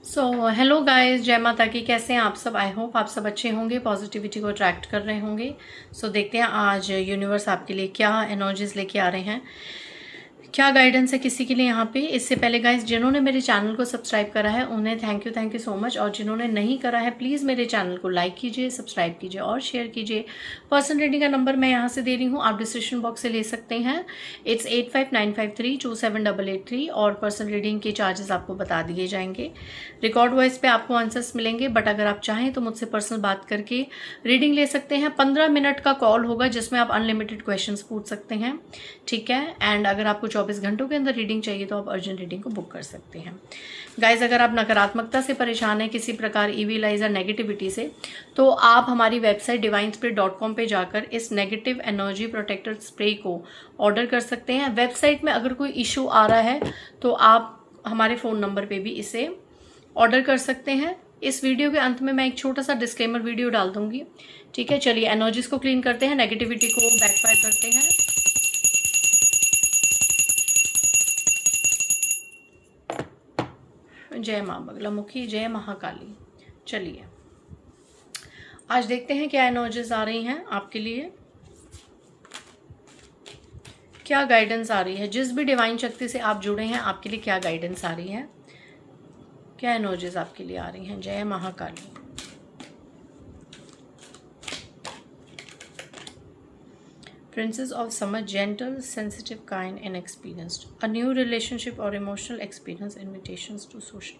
Hello guys, जय माता की। कैसे हैं आप सब? आई होप आप सब अच्छे होंगे, पॉजिटिविटी को अट्रैक्ट कर रहे होंगे। देखते हैं आज यूनिवर्स आपके लिए क्या एनर्जीज लेके आ रहे हैं, क्या गाइडेंस है किसी के लिए यहाँ पे। इससे पहले गाइस, जिन्होंने मेरे चैनल को सब्सक्राइब करा है उन्हें थैंक यू सो मच, और जिन्होंने नहीं करा है प्लीज़ मेरे चैनल को लाइक कीजिए, सब्सक्राइब कीजिए और शेयर कीजिए। पर्सनल रीडिंग का नंबर मैं यहाँ से दे रही हूँ, आप डिस्क्रिप्शन बॉक्स से ले सकते हैं। इट्स 8595327883 और पर्सनल रीडिंग के चार्जेस आपको बता दिए जाएंगे। रिकॉर्ड वॉइस पे आपको आंसर्स मिलेंगे, बट अगर आप चाहें तो मुझसे पर्सनल बात करके रीडिंग ले सकते हैं। 15 मिनट का कॉल होगा जिसमें आप अनलिमिटेड क्वेश्चंस पूछ सकते हैं, ठीक है। एंड अगर आपको 24 घंटों के अंदर रीडिंग चाहिए तो आप अर्जेंट रीडिंग को बुक कर सकते हैं। गाइज, अगर आप नकारात्मकता से परेशान हैं, किसी प्रकार ईविलाइज या नेगेटिविटी से, तो आप हमारी वेबसाइट divinespirit.com पे जाकर इस नेगेटिव एनर्जी प्रोटेक्टर स्प्रे को ऑर्डर कर सकते हैं। वेबसाइट में अगर कोई इशू आ रहा है तो आप हमारे फ़ोन नंबर पे भी इसे ऑर्डर कर सकते हैं। इस वीडियो के अंत में मैं एक छोटा सा डिस्क्लेमर वीडियो डाल दूंगी, ठीक है। चलिए एनर्जीज को क्लीन करते हैं, नेगेटिविटी को बैकफायर करते हैं। जय माँ बगलामुखी, जय महाकाली। चलिए आज देखते हैं क्या एनर्जीज आ रही हैं आपके लिए, क्या गाइडेंस आ रही है। जिस भी डिवाइन शक्ति से आप जुड़े हैं आपके लिए क्या गाइडेंस आ रही है, क्या एनर्जीज आपके लिए आ रही हैं। जय Mahakali. Princess of Summer, gentle, sensitive, kind and experienced. A new relationship or emotional experience, invitations to social.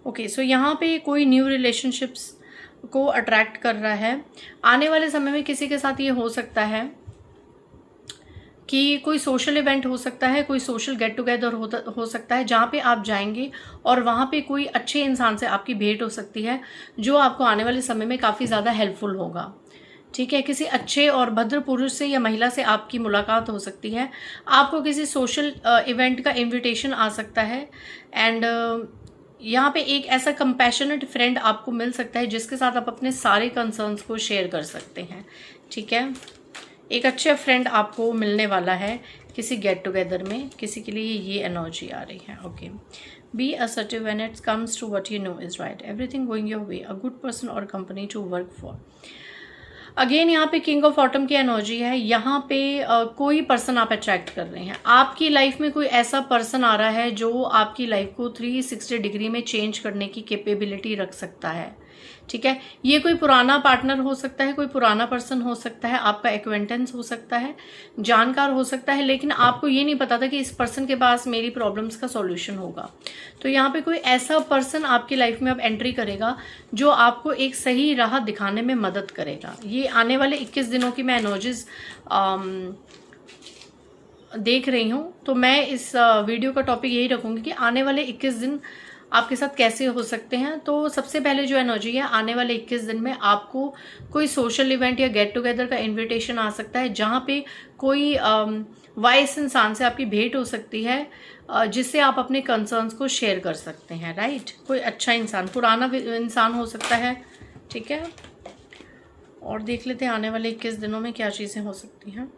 Okay, so यहाँ पे कोई न्यू रिलेशनशिप्स को अट्रैक्ट कर रहा है। आने वाले समय में किसी के साथ ये हो सकता है कि कोई सोशल इवेंट हो सकता है, कोई सोशल गेट टुगेदर हो सकता है जहाँ पे आप जाएंगे और वहाँ पे कोई अच्छे इंसान से आपकी भेंट हो सकती है जो आपको आने वाले समय में काफ़ी ज़्यादा हेल्पफुल होगा, ठीक है। किसी अच्छे और भद्र पुरुष से या महिला से आपकी मुलाकात हो सकती है। आपको किसी सोशल इवेंट का इनविटेशन आ सकता है। एंड यहाँ पे एक ऐसा कंपैशनेट फ्रेंड आपको मिल सकता है जिसके साथ आप अपने सारे कंसर्न्स को शेयर कर सकते हैं, ठीक है। एक अच्छे फ्रेंड आपको मिलने वाला है किसी गेट टुगेदर में, किसी के लिए ये एनर्जी आ रही है। Okay, be assertive when it comes to what you know is right, everything going your way, a good person और company to work for. Again यहाँ पे किंग ऑफ ऑटम की एनर्जी है। यहाँ पे कोई पर्सन आप अट्रैक्ट कर रहे हैं। आपकी लाइफ में कोई ऐसा पर्सन आ रहा है जो आपकी लाइफ को 360 डिग्री में चेंज करने की कैपेबिलिटी रख सकता है, ठीक है। ये कोई पुराना पार्टनर हो सकता है, कोई पुराना पर्सन हो सकता है, आपका एक्वेंटेंस हो सकता है, जानकार हो सकता है, लेकिन आपको ये नहीं पता था कि इस पर्सन के पास मेरी प्रॉब्लम्स का सॉल्यूशन होगा। तो यहाँ पे कोई ऐसा पर्सन आपकी लाइफ में अब एंट्री करेगा जो आपको एक सही राह दिखाने में मदद करेगा। ये आने वाले 21 दिनों की मैं एनर्जीज देख रही हूँ, तो मैं इस वीडियो का टॉपिक यही रखूंगी कि आने वाले 21 दिन आपके साथ कैसे हो सकते हैं। तो सबसे पहले जो एनर्जी है, आने वाले 21 दिन में आपको कोई सोशल इवेंट या गेट टुगेदर का इनविटेशन आ सकता है जहाँ पे कोई वाइस इंसान से आपकी भेंट हो सकती है जिससे आप अपने कंसर्न्स को शेयर कर सकते हैं, राइट। कोई अच्छा इंसान, पुराना इंसान हो सकता है, ठीक है। और देख लेते हैं आने वाले 21 दिनों में क्या चीज़ें हो सकती हैं।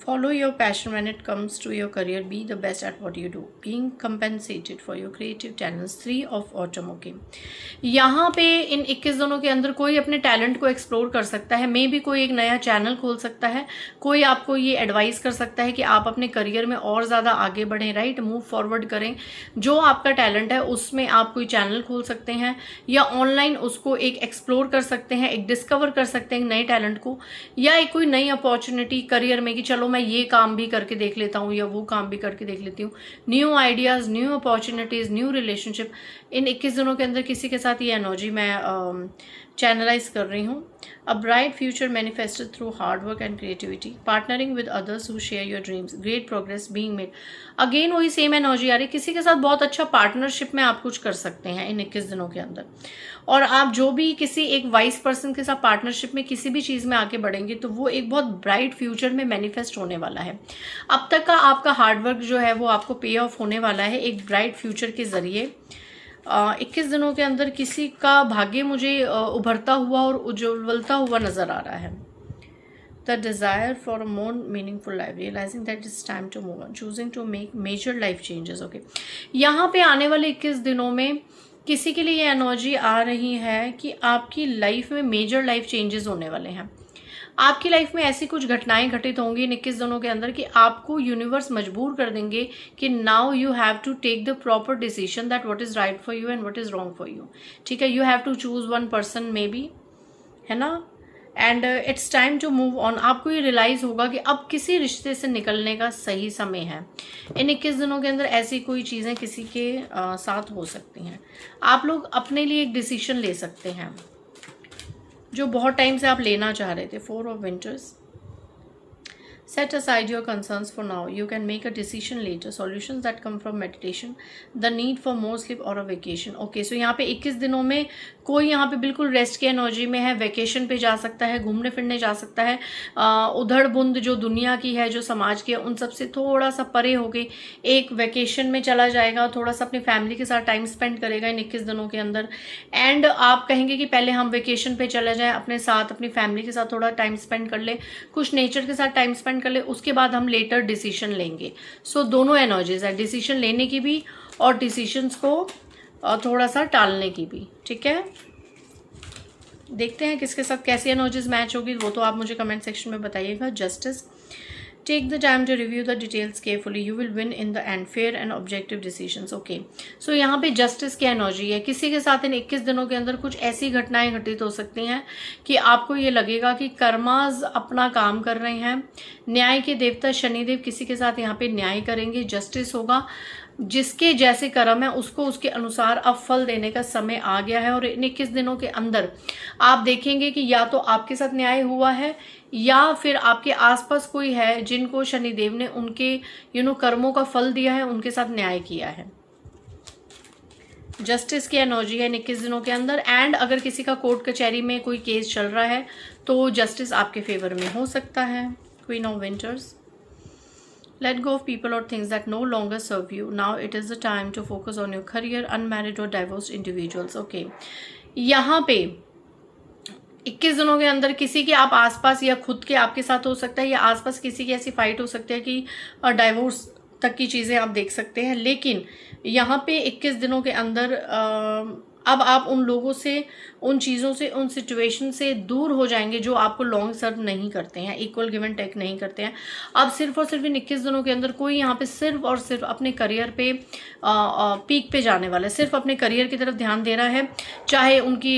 Follow your passion when it comes to your career. Be the best at what you do. Being compensated for your creative talents. 3 of autumn. Okay. यहाँ पे इन 21 दिनों के अंदर कोई अपने टैलेंट को एक्सप्लोर कर सकता है। मे बी कोई एक नया चैनल खोल सकता है। कोई आपको ये एडवाइस कर सकता है कि आप अपने करियर में और ज़्यादा आगे बढ़ें, राइट, मूव फॉरवर्ड करें। जो आपका टैलेंट है उसमें आप कोई चैनल खोल सकते हैं या ऑनलाइन उसको एक एक्सप्लोर कर सकते हैं, एक डिस्कवर कर सकते हैं नए टैलेंट को, या एक कोई नई अपॉर्चुनिटी करियर में कि चलो मैं ये काम भी करके देख लेता हूँ या वो काम भी करके देख लेती हूँ। New ideas, new opportunities, new relationship. इन 21 दिनों के अंदर किसी के साथ ये एनर्जी मैं चैनलाइज कर रही हूँ। A bright future manifested through hard work and creativity, partnering with others who share your dreams, great progress being made. Again वही सेम एनर्जी आ रही है, किसी के साथ बहुत अच्छा पार्टनरशिप में आप कुछ कर सकते हैं इन 21 दिनों के अंदर। और आप जो भी किसी एक वाइस पर्सन के साथ पार्टनरशिप में किसी भी चीज़ में आगे बढ़ेंगे तो वो एक बहुत ब्राइट फ्यूचर में मैनिफेस्ट होने वाला है। अब तक का आपका हार्डवर्क जो है वो आपको पे ऑफ होने वाला है एक ब्राइट फ्यूचर के जरिए। 21 दिनों के अंदर किसी का भाग्य मुझे उभरता हुआ और उज्ज्वलता हुआ नजर आ रहा है। the desire for a more meaningful life, realizing that it's time to move on, choosing to make major life changes. Okay, यहाँ पे आने वाले 21 दिनों में किसी के लिए ये एनर्जी आ रही है कि आपकी लाइफ में मेजर लाइफ चेंजेस होने वाले हैं। आपकी लाइफ में ऐसी कुछ घटनाएं घटित होंगी इन 21 दिनों के अंदर कि आपको यूनिवर्स मजबूर कर देंगे कि now you have to take the proper decision that what is right for you and what is wrong for you. ठीक है, you have to choose one person maybe, है ना, and it's time to move on. आपको ये realise होगा कि अब किसी रिश्ते से निकलने का सही समय है। इन 21 दिनों के अंदर ऐसी कोई चीज़ें किसी के साथ हो सकती हैं। आप लोग अपने लिए एक डिसीजन ले सकते हैं जो बहुत टाइम से आप लेना चाह रहे थे। 4 of Pentacles। Set aside your concerns for now. You can make a decision later. Solutions that come from meditation. The need for more sleep or a vacation. Okay, so यहाँ पे 21 दिनों में कोई यहाँ पे बिल्कुल रेस्ट की एनर्जी में है, वेकेशन पे जा सकता है, घूमने फिरने जा सकता है, उधड़ बुंद जो दुनिया की है, जो समाज की है, उन सब से थोड़ा सा परे होके एक वेकेशन में चला जाएगा, थोड़ा सा अपनी फैमिली के साथ टाइम स्पेंड करेगा इन 21 दिनों के अंदर। एंड आप कहेंगे कि पहले हम वेकेशन पे चले जाएं, अपने साथ अपनी फैमिली के साथ थोड़ा टाइम स्पेंड कर ले, कुछ नेचर के साथ टाइम स्पेंड कर ले, उसके बाद हम लेटर डिसीजन लेंगे। सो दोनों एनर्जीज है, डिसीजन लेने की भी और डिसीजंस को थोड़ा सा टालने की भी। ठीक है, देखते हैं किसके साथ कैसी एनर्जीज मैच होगी, वो तो आप मुझे कमेंट सेक्शन में बताइएगा। Justice, take the time to review the details carefully, you will win in the end, fair and objective decisions. Okay, so यहाँ पे जस्टिस की एनर्जी है। किसी के साथ इन 21 दिनों के अंदर कुछ ऐसी घटनाएं घटित हो सकती हैं कि आपको ये लगेगा कि कर्माज अपना काम कर रहे हैं। न्याय के देवता शनिदेव किसी के साथ यहाँ पे न्याय करेंगे, जस्टिस होगा। जिसके जैसे कर्म है उसको उसके अनुसार अब फल देने का समय आ गया है। और इन 21 दिनों के अंदर आप देखेंगे कि या तो आपके साथ न्याय हुआ है या फिर आपके आसपास कोई है जिनको शनिदेव ने उनके कर्मों का फल दिया है, उनके साथ न्याय किया है। जस्टिस की एनर्जी है 21 दिनों के अंदर। एंड अगर किसी का कोर्ट कचहरी में कोई केस चल रहा है तो जस्टिस आपके फेवर में हो सकता है। Queen of winters, let go of people or things that no longer serve you. Now it is the time to focus on your career, unmarried or divorced individuals. Okay, यहाँ पे 21 दिनों के अंदर किसी के आप आसपास या खुद के आपके साथ हो सकता है या आसपास किसी की ऐसी फाइट हो सकती है कि डाइवोर्स तक की चीज़ें आप देख सकते हैं। लेकिन यहाँ पे 21 दिनों के अंदर अब आप उन लोगों से, उन चीज़ों से, उन सिचुएशन से दूर हो जाएंगे जो आपको लॉन्ग सर्व नहीं करते हैं, इक्वल गिव एंड टेक नहीं करते हैं। अब सिर्फ और सिर्फ इन 21 दिनों के अंदर कोई यहाँ पे सिर्फ और सिर्फ अपने करियर पे पीक पे जाने वाला है, सिर्फ अपने करियर की तरफ ध्यान दे रहा है। चाहे उनकी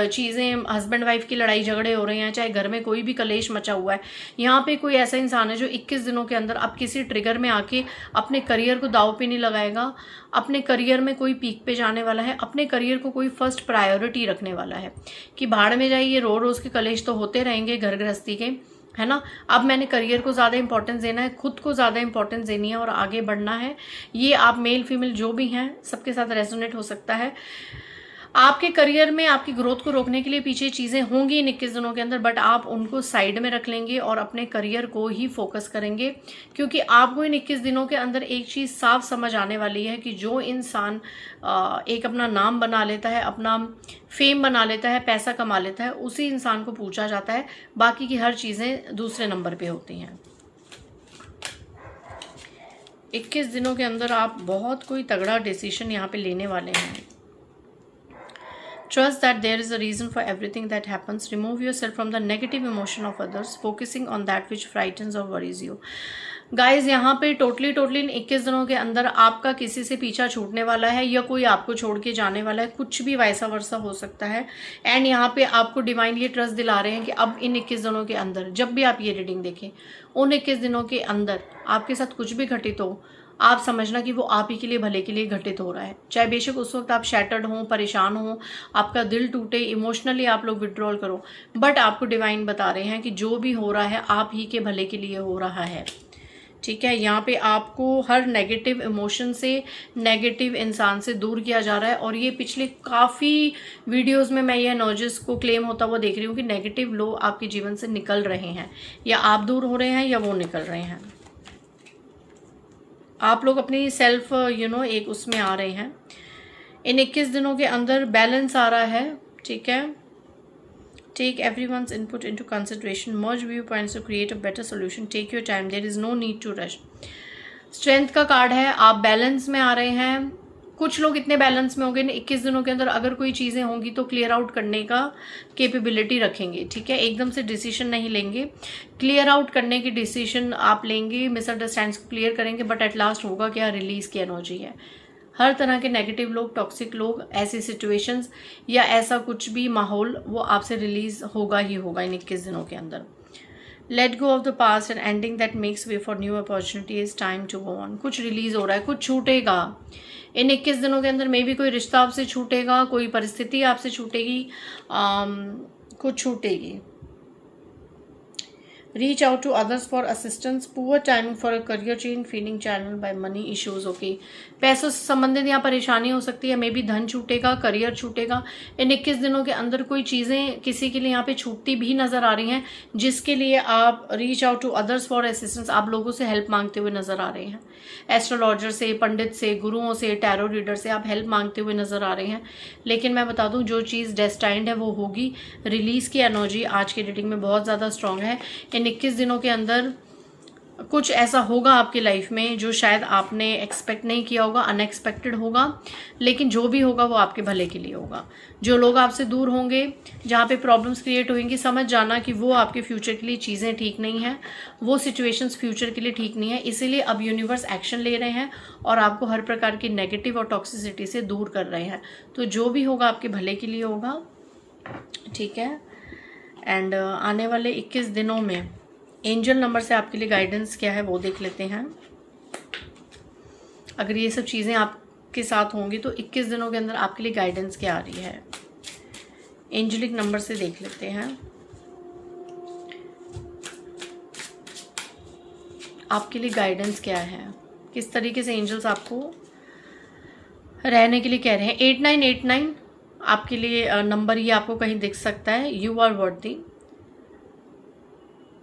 चीज़ें, हस्बैंड वाइफ की लड़ाई झगड़े हो रहे हैं, चाहे घर में कोई भी कलेश मचा हुआ है, यहाँ पे कोई ऐसा इंसान है जो 21 दिनों के अंदर अब किसी ट्रिगर में आके अपने करियर को दाव पे नहीं लगाएगा। अपने करियर में कोई पीक पे जाने वाला है, अपने करियर को कोई फर्स्ट प्रायोरिटी रखने वाला है कि भाड़ में जाइए, रोज के कलेश तो होते रहेंगे घर गृहस्थी के, है ना। अब मैंने करियर को ज़्यादा इंपॉर्टेंस देना है, खुद को ज़्यादा इंपॉर्टेंस देनी है और आगे बढ़ना है। ये आप मेल फीमेल जो भी हैं सबके साथ रेजोनेट हो सकता है। आपके करियर में आपकी ग्रोथ को रोकने के लिए पीछे चीज़ें होंगी इन 21 दिनों के अंदर, बट आप उनको साइड में रख लेंगे और अपने करियर को ही फोकस करेंगे। क्योंकि आपको इन 21 दिनों के अंदर एक चीज़ साफ समझ आने वाली है कि जो इंसान एक अपना नाम बना लेता है, अपना फेम बना लेता है, पैसा कमा लेता है, उसी इंसान को पूछा जाता है, बाकी की हर चीज़ें दूसरे नंबर पे होती हैं। 21 दिनों के अंदर आप बहुत कोई तगड़ा डिसीजन यहाँ पे लेने वाले हैं। Trust that there is a reason for everything that happens. Remove yourself from the negative emotion of others, focusing on that which frightens or worries you. Guys यहाँ पे टोटली इन 21 दिनों के अंदर आपका किसी से पीछा छूटने वाला है या कोई आपको छोड़ के जाने वाला है, कुछ भी वैसा वर्सा हो सकता है। एंड यहाँ पे आपको डिवाइन ये ट्रस्ट दिला रहे हैं कि अब इन 21 दिनों के अंदर जब भी आप ये रीडिंग देखें, उन 21 दिनों के अंदर आपके साथ कुछ भी घटित हो, आप समझना कि वो आप ही के लिए, भले के लिए घटित हो रहा है। चाहे बेशक उस वक्त आप शैटर्ड हों, परेशान हों, आपका दिल टूटे, इमोशनली आप लोग विड्रॉल करो, बट आपको डिवाइन बता रहे हैं कि जो भी हो रहा है आप ही के भले के लिए हो रहा है। ठीक है, यहाँ पे आपको हर नेगेटिव इमोशन से, नेगेटिव इंसान से दूर किया जा रहा है। और ये पिछले काफ़ी वीडियोस में मैं ये एनर्जीज को क्लेम होता हुआ देख रही हूँ कि नेगेटिव लोग आपके जीवन से निकल रहे हैं, या आप दूर हो रहे हैं या वो निकल रहे हैं। आप लोग अपनी सेल्फ एक उसमें आ रहे हैं। इन 21 दिनों के अंदर बैलेंस आ रहा है। ठीक है, Take everyone's input into consideration. Merge viewpoints to create a better solution. Take your time. There is no need to rush. Strength का कार्ड है, आप बैलेंस में आ रहे हैं. कुछ लोग इतने बैलेंस में होंगे 21 दिनों के अंदर, अगर कोई चीज़ें होंगी तो क्लियर आउट करने का कैपेबिलिटी रखेंगे. ठीक है, एकदम से डिसीजन नहीं लेंगे, क्लियर आउट करने की डिसीजन आप लेंगे, मिसअंडरस्टैंडिंग्स को क्लियर करेंगे. बट एट लास्ट होगा क्या, रिलीज की एनर्जी है. हर तरह के नेगेटिव लोग, टॉक्सिक लोग, ऐसी सिचुएशंस या ऐसा कुछ भी माहौल वो आपसे रिलीज होगा ही होगा इन 21 दिनों के अंदर. Let go of the past and ending that makes way for new opportunity. Is time to go on. कुछ रिलीज हो रहा है, कुछ छूटेगा इन 21 दिनों के अंदर. मे बी कोई रिश्ता आपसे छूटेगा, कोई परिस्थिति आपसे छूटेगी, कुछ छूटेगी. Reach out to others for assistance. Poor timing for a career change. Feeling channeled by money issues. Okay. पैसों से संबंधित यहाँ परेशानी हो सकती है. मे बी धन छूटेगा, करियर छूटेगा. इन 21 दिनों के अंदर कोई चीज़ें किसी के लिए यहाँ पे छूटती भी नज़र आ रही हैं, जिसके लिए आप reach out to others for assistance. आप लोगों से हेल्प मांगते हुए नज़र आ रहे हैं. एस्ट्रोलॉजर से, पंडित से, गुरुओं से, टैरो रीडर से आप हेल्प मांगते हुए नज़र आ रहे हैं. लेकिन मैं बता दूँ, जो चीज़ डेस्टाइंड है वो होगी. रिलीज़ की एनर्जी आज की रीडिंग में बहुत ज़्यादा स्ट्रांग है. इन 21 दिनों के अंदर कुछ ऐसा होगा आपकी लाइफ में जो शायद आपने एक्सपेक्ट नहीं किया होगा, अनएक्सपेक्टेड होगा. लेकिन जो भी होगा वो आपके भले के लिए होगा. जो लोग आपसे दूर होंगे, जहाँ पे प्रॉब्लम्स क्रिएट होंगी, समझ जाना कि वो आपके फ्यूचर के लिए चीज़ें ठीक नहीं हैं, वो सिचुएशंस फ्यूचर के लिए ठीक नहीं है. इसीलिए अब यूनिवर्स एक्शन ले रहे हैं और आपको हर प्रकार की नेगेटिव और टॉक्सिसिटी से दूर कर रहे हैं. तो जो भी होगा आपके भले के लिए होगा. ठीक है. एंड आने वाले 21 दिनों में एंजल नंबर से आपके लिए गाइडेंस क्या है वो देख लेते हैं. अगर ये सब चीज़ें आपके साथ होंगी तो 21 दिनों के अंदर आपके लिए गाइडेंस क्या आ रही है, एंजलिक नंबर से देख लेते हैं. आपके लिए गाइडेंस क्या है, किस तरीके से एंजल्स आपको रहने के लिए कह रहे हैं. 8989 आपके लिए नंबर ये आपको कहीं दिख सकता है. You are worthy.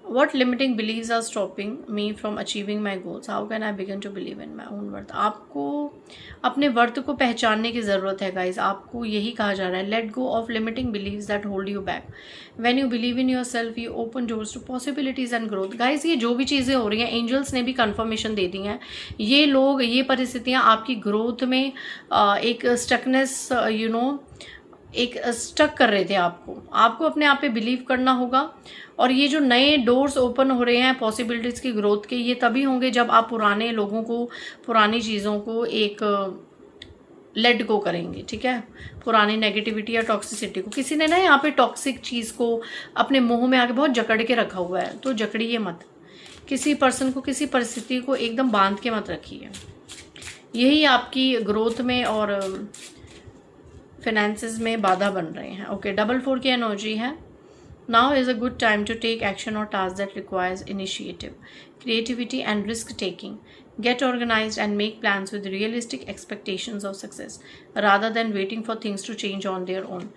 What limiting beliefs are stopping me from achieving my goals? How can I begin to believe in my own worth? आपको अपने वर्थ को पहचानने की ज़रूरत है गाइज. आपको यही कहा जा रहा है, late go of limiting believes that hold you back. When you believe in your self you open doors to possibilities and growth. Guys, ये जो भी चीज़ें हो रही हैं, एंजल्स ने भी कंफर्मेशन दे दी हैं. ये लोग, ये परिस्थितियाँ आपकी ग्रोथ में एक स्टकनेस एक स्टक कर रहे थे. आपको अपने आप पे बिलीव करना होगा. और ये जो नए डोर्स ओपन हो रहे हैं पॉसिबिलिटीज़ की ग्रोथ के, ये तभी होंगे जब आप पुराने लोगों को, पुरानी चीज़ों को एक लेट गो करेंगे. ठीक है, पुरानी नेगेटिविटी या टॉक्सिसिटी को. किसी ने ना यहाँ पे टॉक्सिक चीज़ को अपने मुंह में आके बहुत जकड़ के रखा हुआ है, तो जकड़िए मत. किसी पर्सन को, किसी परिस्थिति को एकदम बांध के मत रखिए. यही आपकी ग्रोथ में और फाइनेंसेस में बाधा बन रहे हैं. ओके, 4 की एनर्जी है. Now is a good time to take action or tasks that requires initiative, creativity and risk taking. Get organized and make plans with realistic expectations of success rather than waiting for things to change on their own.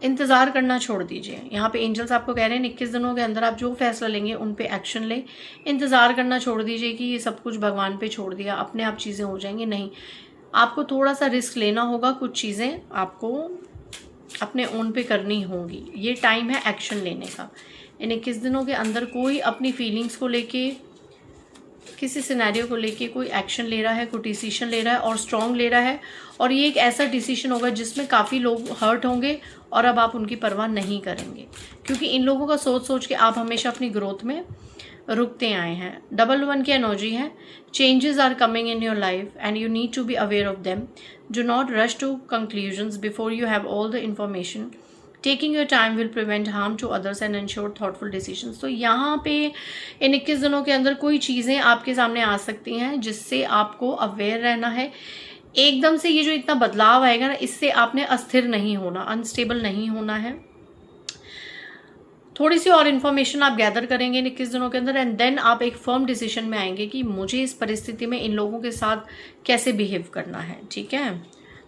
इंतज़ार करना छोड़ दीजिए. यहाँ पे angels आपको कह रहे हैं 21 दिनों के अंदर आप जो फैसला लेंगे उन पे एक्शन लें. इंतज़ार करना छोड़ दीजिए कि ये सब कुछ भगवान पे छोड़ दिया, अपने आप चीज़ें हो जाएंगी. नहीं, आपको थोड़ा सा रिस्क लेना होगा. कुछ चीज़ें आपको अपने ओन पे करनी होंगी. ये टाइम है एक्शन लेने का. इन 21 दिनों के अंदर कोई अपनी फीलिंग्स को लेके, किसी सिनेरियो को लेके कोई एक्शन ले रहा है, कोई डिसीजन ले रहा है और स्ट्रॉन्ग ले रहा है. और ये एक ऐसा डिसीजन होगा जिसमें काफ़ी लोग हर्ट होंगे और अब आप उनकी परवाह नहीं करेंगे, क्योंकि इन लोगों का सोच के आप हमेशा अपनी ग्रोथ में रुकते आए हैं. 11 की एनर्जी है. Changes are coming in your life and you need to be aware of them. Do not rush to conclusions before you have all the information. Taking your time will prevent harm to others and ensure thoughtful decisions. तो यहाँ पे इन 21 दिनों के अंदर कोई चीज़ें आपके सामने आ सकती हैं जिससे आपको अवेयर रहना है. एकदम से ये जो इतना बदलाव आएगा ना, इससे आपने अस्थिर नहीं होना, अनस्टेबल नहीं होना है. थोड़ी सी और इन्फॉर्मेशन आप गैदर करेंगे इन 21 दिनों के अंदर एंड देन आप एक फर्म डिसीजन में आएंगे कि मुझे इस परिस्थिति में इन लोगों के साथ कैसे बिहेव करना है. ठीक है,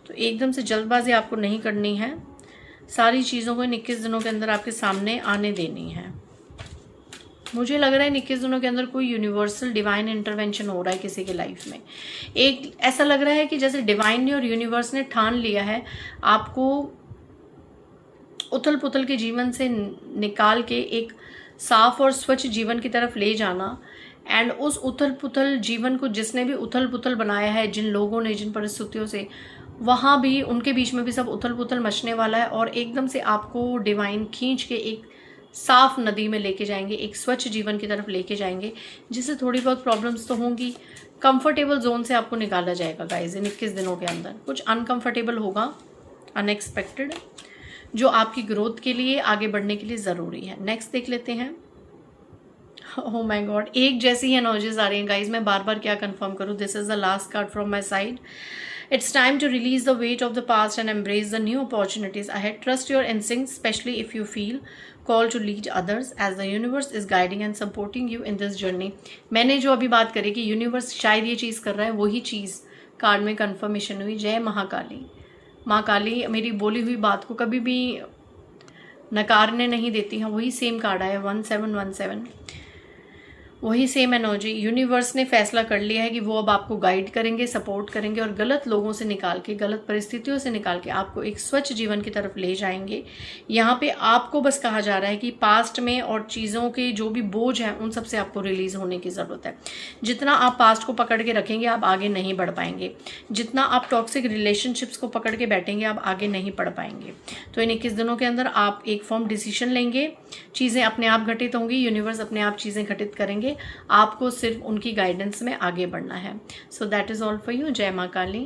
तो एकदम से जल्दबाजी आपको नहीं करनी है. सारी चीज़ों को इन 21 दिनों के अंदर आपके सामने आने देनी है. मुझे लग रहा है इन 21 दिनों के अंदर कोई यूनिवर्सल डिवाइन इंटरवेंशन हो रहा है किसी के लाइफ में. एक ऐसा लग रहा है कि जैसे डिवाइन ने और यूनिवर्स ने ठान लिया है आपको उथल पुथल के जीवन से निकाल के एक साफ और स्वच्छ जीवन की तरफ ले जाना। एंड उस उथल पुथल जीवन को जिसने भी उथल पुथल बनाया है, जिन लोगों ने, जिन परिस्थितियों से, वहाँ भी उनके बीच में भी सब उथल पुथल मचने वाला है और एकदम से आपको डिवाइन खींच के एक साफ नदी में लेके जाएंगे, एक स्वच्छ जीवन की तरफ लेके जाएंगे, जिससे थोड़ी बहुत प्रॉब्लम्स तो होंगी। कंफर्टेबल जोन से आपको निकाला जाएगा गाइस इन 21 दिनों के अंदर। कुछ अनकंफर्टेबल होगा, अनएक्सपेक्टेड, जो आपकी ग्रोथ के लिए, आगे बढ़ने के लिए ज़रूरी है। नेक्स्ट देख लेते हैं। ओह माय गॉड, एक जैसी ही एनर्जीज आ रही हैं गाइज, मैं बार बार क्या कंफर्म करूँ। This is the last card from my side. It's time to release the weight of the past and embrace the new opportunities ahead. Trust your instincts, especially if you feel called to lead others, as the universe is guiding and supporting you in this journey. मैंने जो अभी बात करी कि universe शायद ये चीज़ कर रहा है, वही चीज़ कार्ड में कंफर्मेशन हुई। जय महाकाली। माँ काली मेरी बोली हुई बात को कभी भी नकारने नहीं देती हैं। वही सेम कार्ड आया 1717, वही सेम एनर्जी। यूनिवर्स ने फैसला कर लिया है कि वो अब आपको गाइड करेंगे, सपोर्ट करेंगे और गलत लोगों से निकाल के, गलत परिस्थितियों से निकाल के आपको एक स्वच्छ जीवन की तरफ ले जाएंगे। यहाँ पे आपको बस कहा जा रहा है कि पास्ट में और चीज़ों के जो भी बोझ हैं उन सब से आपको रिलीज होने की ज़रूरत है। जितना आप पास्ट को पकड़ के रखेंगे आप आगे नहीं बढ़ पाएंगे। जितना आप टॉक्सिक रिलेशनशिप्स को पकड़ के बैठेंगे आप आगे नहीं बढ़ पाएंगे। तो इन 21 दिनों के अंदर आप एक फॉर्म डिसीजन लेंगे, चीज़ें अपने आप घटित होंगी, यूनिवर्स अपने आप चीज़ें घटित करेंगे, आपको सिर्फ उनकी गाइडेंस में आगे बढ़ना है। So that is all for you. जय माँ काली।